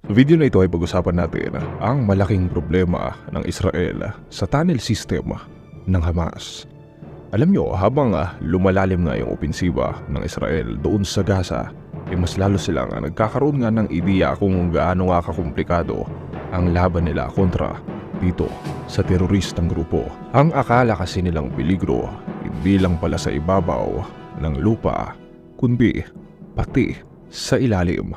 Video na ito ay pag-usapan natin ang malaking problema ng Israel sa tunnel system ng Hamas. Alam nyo, habang lumalalim nga yung opensiba ng Israel doon sa Gaza, mas lalo silang nagkakaroon nga ng ideya kung gaano nga kakomplikado ang laban nila kontra dito sa teroristang grupo. Ang akala kasi nilang peligro hindi lang pala sa ibabaw ng lupa, kundi pati sa ilalim.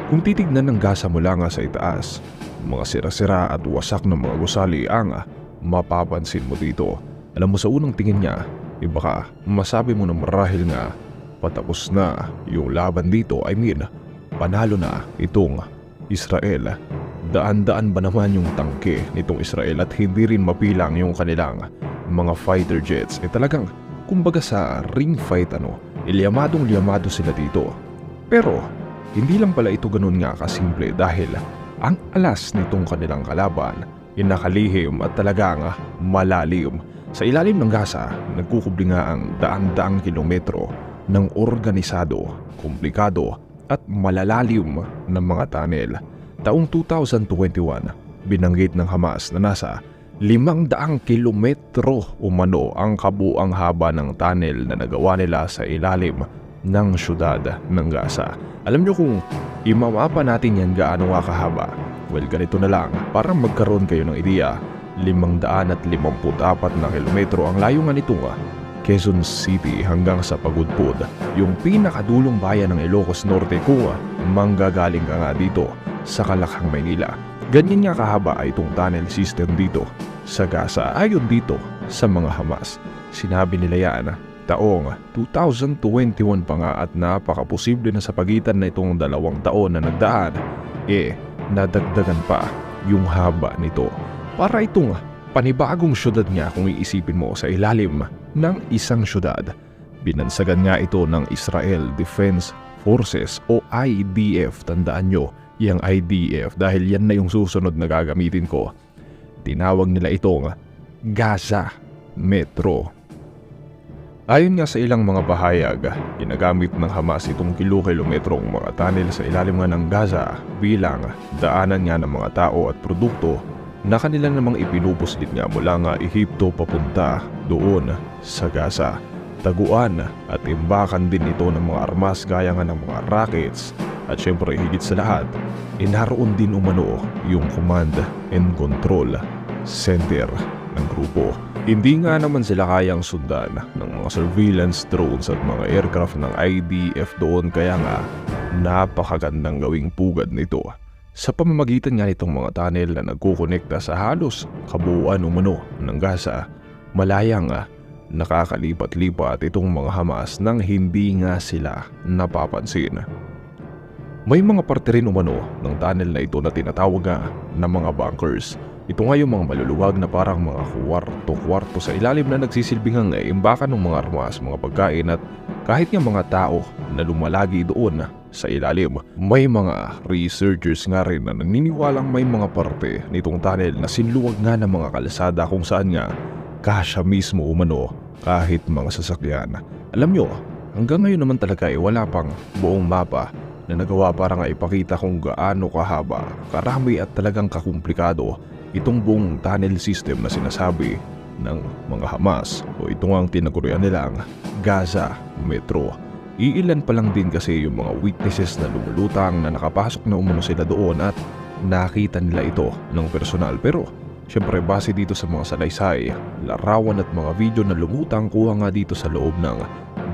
Kung titignan ng Gaza mula nga sa itaas, mga sira-sira at wasak ng mga gusali ang mapapansin mo dito. Alam mo, sa unang tingin niya, baka masabi mo na marahil nga patapos na yung laban dito. Panalo na itong Israel. Daan-daan ba naman yung tangke nitong Israel at hindi rin mapilang yung kanilang mga fighter jets? Talagang kumbaga sa ring fight ilyamadong-lyamado sila dito. Pero hindi lang pala ito ganun nga kasimple, dahil ang alas nitong kanilang kalaban nakalihim at talagang malalim. Sa ilalim ng Gaza, nagkukubli nga ang daan-daang kilometro ng organisado, komplikado at malalalim na mga tunnel. Taong 2021, binanggit ng Hamas na nasa 500 kilometro umano ang kabuang haba ng tunnel na nagawa nila sa ilalim ng syudad ng Gaza. Alam nyo, kung imamapa natin yan gaano nga kahaba, well, ganito na lang para magkaroon kayo ng ideya. 554 na kilometro ang layo nga nito Quezon City hanggang sa Pagudpud, yung pinakadulong bayan ng Ilocos Norte kung manggagaling ka nga dito sa Kalakhang, Maynila. Ganyan nga kahaba ay itong tunnel system dito sa Gaza. Ayon dito sa mga Hamas, sinabi nila yan taong 2021 pa nga, at napakaposible na sa pagitan na itong 2 taon na nagdaan, nadagdagan pa yung haba nito. Para itong panibagong syudad nga kung iisipin mo sa ilalim ng isang syudad. Binansagan nga ito ng Israel Defense Forces o IDF. Tandaan nyo, yung IDF, dahil yan na yung susunod na gagamitin ko. Tinawag nila itong Gaza Metro. Ayon nga sa ilang mga pahayag, ginagamit ng Hamas itong kilo-kilometrong mga tunnel sa ilalim nga ng Gaza bilang daanan nga ng mga tao at produkto na kanila namang ipinupuslit nga mula nga Ehipto papunta doon sa Gaza. Taguan at imbakan din ito ng mga armas gaya nga ng mga rockets, at syempre higit sa lahat, naroon din umano yung command and control center ng grupo. Hindi nga naman sila kayang sundan ng mga surveillance drones at mga aircraft ng IDF doon, kaya nga napakagandang gawing pugad nito sa pamamagitan nga nitong mga tunnel na nagkukonekta sa halos kabuuan umano ng Gaza. Malayang nakakalipat-lipat itong mga Hamas nang hindi nga sila napapansin. May mga parte rin umano ng tunnel na ito na tinatawag na mga bunkers. Ito nga yung mga maluluwag na parang mga kwarto-kwarto sa ilalim na nagsisilbing imbakan ng mga armas, mga pagkain, at kahit nga mga tao na lumalagi doon sa ilalim. May mga researchers nga rin na naniniwalang may mga parte nitong tunnel na sinluwag nga ng mga kalsada kung saan nga kasya mismo umano kahit mga sasakyan. Alam nyo, hanggang ngayon naman talaga wala pang buong mapa na nagawa para nga ipakita kung gaano kahaba, karami at talagang kakumplikado itong buong tunnel system na sinasabi ng mga Hamas, o ito nga ang tinagurian nilang Gaza Metro. Iilan pa lang din kasi yung mga witnesses na lumulutang na nakapasok na umano sila doon at nakita nila ito ng personal. Pero syempre, base dito sa mga salaysay, larawan at mga video na lumutang kuha nga dito sa loob ng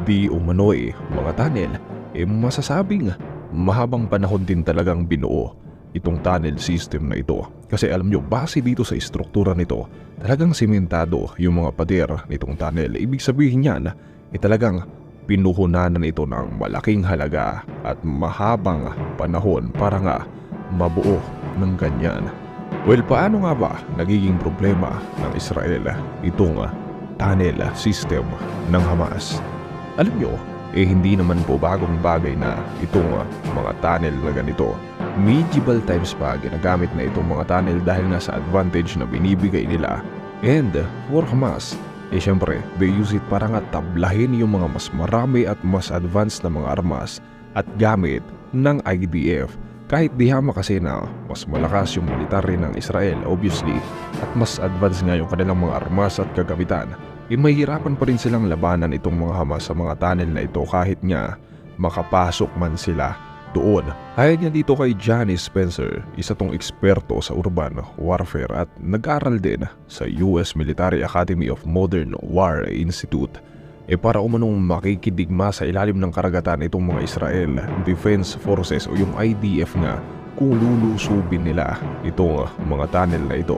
di umano'y mga tunnel, masasabing mahabang panahon din talagang binuo itong tunnel system na ito. Kasi alam nyo, base dito sa istruktura nito, talagang simentado yung mga pader nitong tunnel. Ibig sabihin yan, talagang pinuhunanan ito ng malaking halaga at mahabang panahon para nga mabuo ng ganyan. Well, paano nga ba nagiging problema ng Israel itong tunnel system ng Hamas? Alam nyo, hindi naman po bagong bagay na itong mga tunnel na ganito. Medieval times pa ginagamit na itong mga tunnel dahil nga sa advantage na binibigay nila. And for Hamas, syempre, they use it para nga tablahin yung mga mas marami at mas advanced na mga armas at gamit ng IDF. Kahit di hamak kasi na mas malakas yung military ng Israel obviously at mas advanced nga yung kanilang mga armas at kagamitan, mahihirapan pa rin silang labanan itong mga Hamas sa mga tunnel na ito kahit nga makapasok man sila doon. Hayag niya dito kay Johnny Spencer, isa tong eksperto sa urban warfare at nag-aral din sa US Military Academy of Modern War Institute. Para umanong makikidigma sa ilalim ng karagatan itong mga Israel Defense Forces o yung IDF nga kung lulusubin nila itong mga tunnel na ito.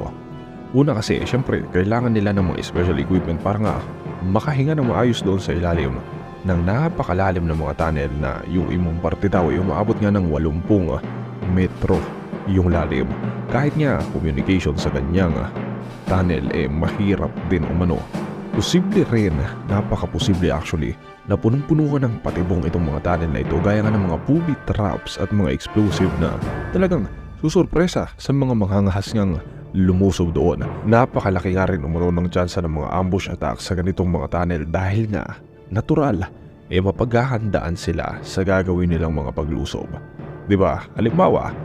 Una kasi, syempre, kailangan nila ng mga special equipment para nga makahinga ng maayos doon sa ilalim ng napakalalim na mga tunnel na yung imong parte daw ay umaabot nga ng 80 metro yung lalim. Kahit nga communication sa ganyang tunnel mahirap din umano. Posible rin, napaka-posible actually, na punong-puno ng patibong itong mga tunnel na ito gaya nga ng mga booby traps at mga explosive na talagang susurpresa sa mga manghangahas ngang lumusob doon. Napakalaki nga rin umano ng tsansa ng mga ambush attacks sa ganitong mga tunnel dahil nga natural mapaghahandaan sila sa gagawin nilang mga paglusob. Diba? Halimbawa,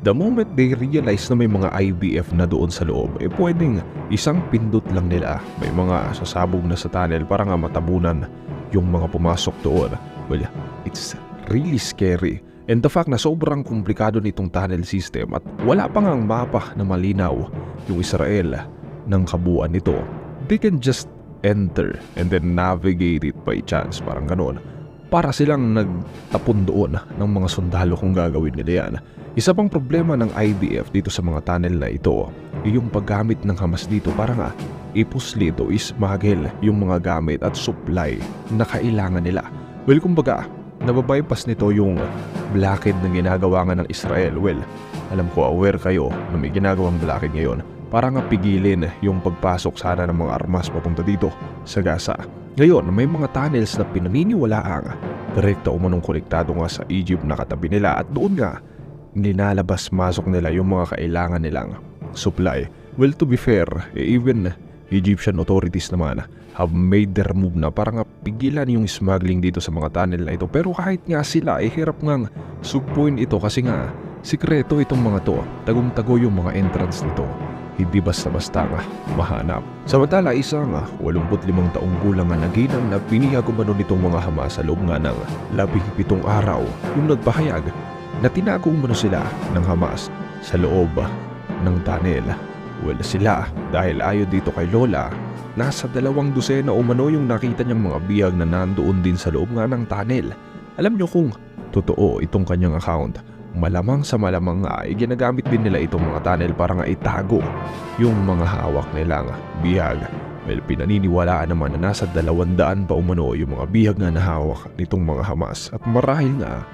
the moment they realize na may mga IDF na doon sa loob, pwedeng isang pindot lang nila may mga sasabog na sa tunnel para nga matabunan yung mga pumasok doon. Well, it's really scary. And the fact na sobrang komplikado nitong tunnel system at wala pa ngang mapa na malinaw yung Israel ng kabuuan nito, they can just enter and then navigate it by chance, parang ganon. Para silang nagtapon doon ng mga sundalo kung gagawin nila yan. Isa pang problema ng IDF dito sa mga tunnel na ito yung paggamit ng Hamas dito para nga ipuslit o ismagel yung mga gamit at supply na kailangan nila. Well, kumbaga, nababypass nito yung blockade na ginagawa nga ng Israel. Well, alam ko aware kayo na may ginagawang blockade ngayon para nga pigilin yung pagpasok sana ng mga armas papunta dito sa Gaza. Ngayon, may mga tunnels na pinaniniwalaang direkta umanong konektado nga sa Egypt na katabi nila at doon nga nilalabas-masok nila yung mga kailangan nilang supply. Well, to be fair, even Egyptian authorities naman have made their move na para nga pigilan yung smuggling dito sa mga tunnel na ito. Pero kahit nga sila, hirap ngang sugpuin ito kasi nga sikreto itong mga to. Tagong-tago yung mga entrance nito. Hindi basta-basta nga mahanap. Samantala, isang 85 taong gulang na naginang na pinihag umano nitong mga Hamas sa loob nga ng 17 araw yung nagpahayag na tinago umano sila ng Hamas sa loob ng tunnel. Well, sila, dahil ayon dito kay Lola, nasa 200 umano yung nakita niyang mga bihag na nandoon din sa loob nga ng tunnel. Alam niyo kung totoo itong kanyang account, malamang sa malamang nga ginagamit din nila itong mga tunnel para nga itago yung mga hawak nilang bihag. Well, pinaniniwalaan naman na nasa 200 pa umano yung mga bihag na nahawak nitong mga Hamas at marahil nga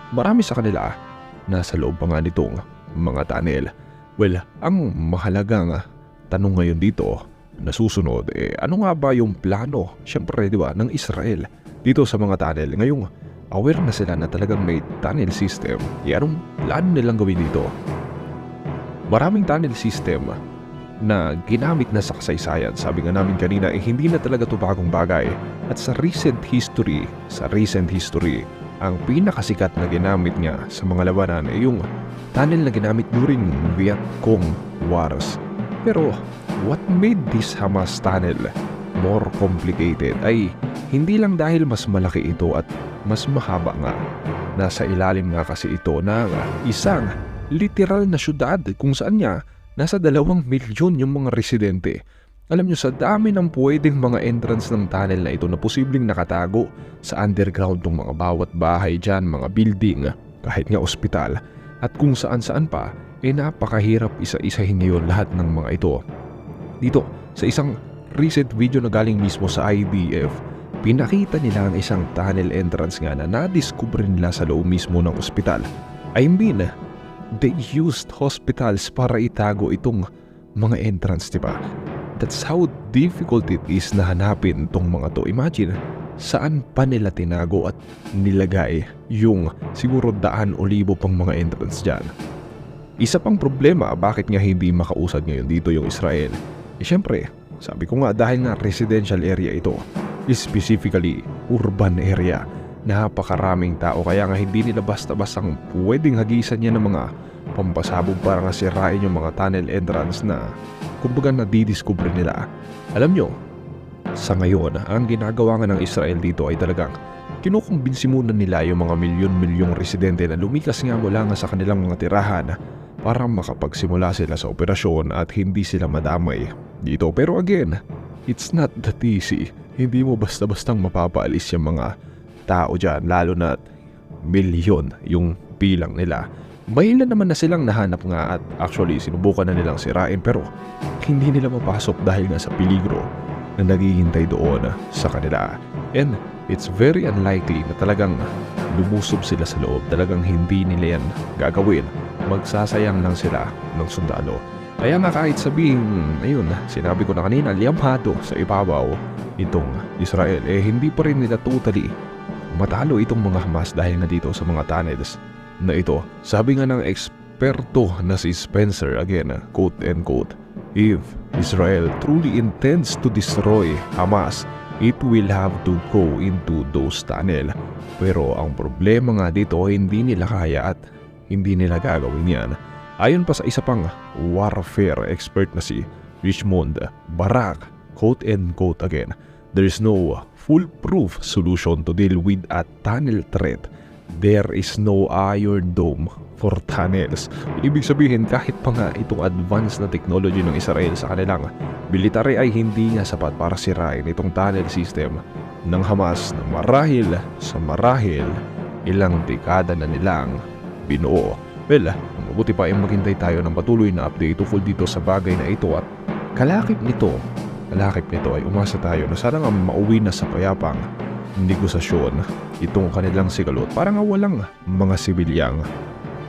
marami sa kanila nasa loob pa nga nitong mga tunnel. Well, ang mahalagang tanong ngayon dito na susunod, ano nga ba yung plano, syempre di ba, ng Israel dito sa mga tunnel? Ngayong aware na sila na talagang may tunnel system, anong plano nilang gawin dito? Maraming tunnel system na ginamit na sa kasaysayan. Sabi nga namin kanina, hindi na talaga ito bagong bagay. At sa recent history, ang pinakasikat na ginamit nga sa mga labanan ay yung tunnel na ginamit during Viet Cong Wars. Pero what made this Hamas tunnel more complicated ay hindi lang dahil mas malaki ito at mas mahaba nga. Nasa ilalim nga kasi ito ng isang literal na syudad kung saan niya nasa 2 milyon yung mga residente. Alam nyo, sa dami ng pwedeng mga entrance ng tunnel na ito na posibleng nakatago sa underground ng mga bawat bahay dyan, mga building, kahit nga ospital, at kung saan-saan pa, napakahirap isa-isahin ngayon lahat ng mga ito. Dito, sa isang recent video na galing mismo sa IDF, pinakita nila ang isang tunnel entrance nga na nadiskubre nila sa loob mismo ng ospital. I mean, they used hospitals para itago itong mga entrance, diba? That's how difficult it is na hanapin tong mga to. Imagine, saan pa nila tinago at nilagay yung siguro 100 o 1,000 pang mga entrance dyan. Isa pang problema bakit nga hindi makausad ngayon dito yung Israel. Siyempre, sabi ko nga dahil nga residential area ito, specifically urban area. Napakaraming tao kaya nga hindi nila basta-bastang pwedeng hagisan yan ng mga pampasabog para nga sirain yung mga tunnel entrance na kumbaga nadidiscover nila. Alam nyo, sa ngayon, ang ginagawa nga ng Israel dito ay talagang kinukumbinsi muna nila yung mga milyon-milyong residente na lumikas nga mula nga sa kanilang mga tirahan para makapagsimula sila sa operasyon at hindi sila madamay dito. Pero again, it's not that easy. Hindi mo basta-bastang mapapaalis yung mga tao dyan, lalo na milyon yung bilang nila. May ilan naman na silang nahanap nga at actually sinubukan na nilang sirain pero hindi nila mapasok dahil nga sa peligro na naghihintay doon sa kanila. And it's very unlikely na talagang lumusob sila sa loob. Talagang hindi nila yan gagawin. Magsasayang lang sila ng sundalo. Kaya nga kahit sabihin, ayun, sinabi ko na kanina, liyamhado sa ibabaw itong Israel, hindi pa rin nila totally matalo itong mga Hamas dahil nga dito sa mga tunnels na ito. Sabi nga ng eksperto na si Spencer, again, quote and quote, if Israel truly intends to destroy Hamas, it will have to go into those tunnel. Pero ang problema nga dito, hindi nila kaya at hindi nila gagawin yan. Ayon pa sa isa pang warfare expert na si Richmond Barak, quote and quote again, there is no foolproof solution to deal with a tunnel threat. There is no iron dome for tunnels. Ibig sabihin, kahit pa nga itong advanced na technology ng Israel sa kanilang military ay hindi nga sapat para sirain itong tunnel system ng Hamas na marahil ilang dekada na nilang binuo. Well, mabuti pa ay maghintay tayo ng patuloy na update tungkol dito sa bagay na ito at kalakip nito ay umasa tayo na sana nga mauwi na sa payapang negosasyon itong kanilang sigalot para nga walang mga sibilyang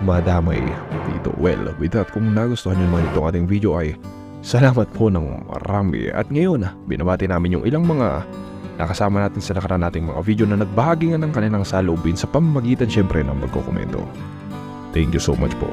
madamay dito. Well, with that, kung nagustuhan nyo naman itong ating video ay salamat po ng marami. At ngayon, binabati namin yung ilang mga nakasama natin sa nakaraan nating mga video na nagbahagi nga ng kanilang saloobin sa pamamagitan syempre ng magkokomento. Thank you so much po.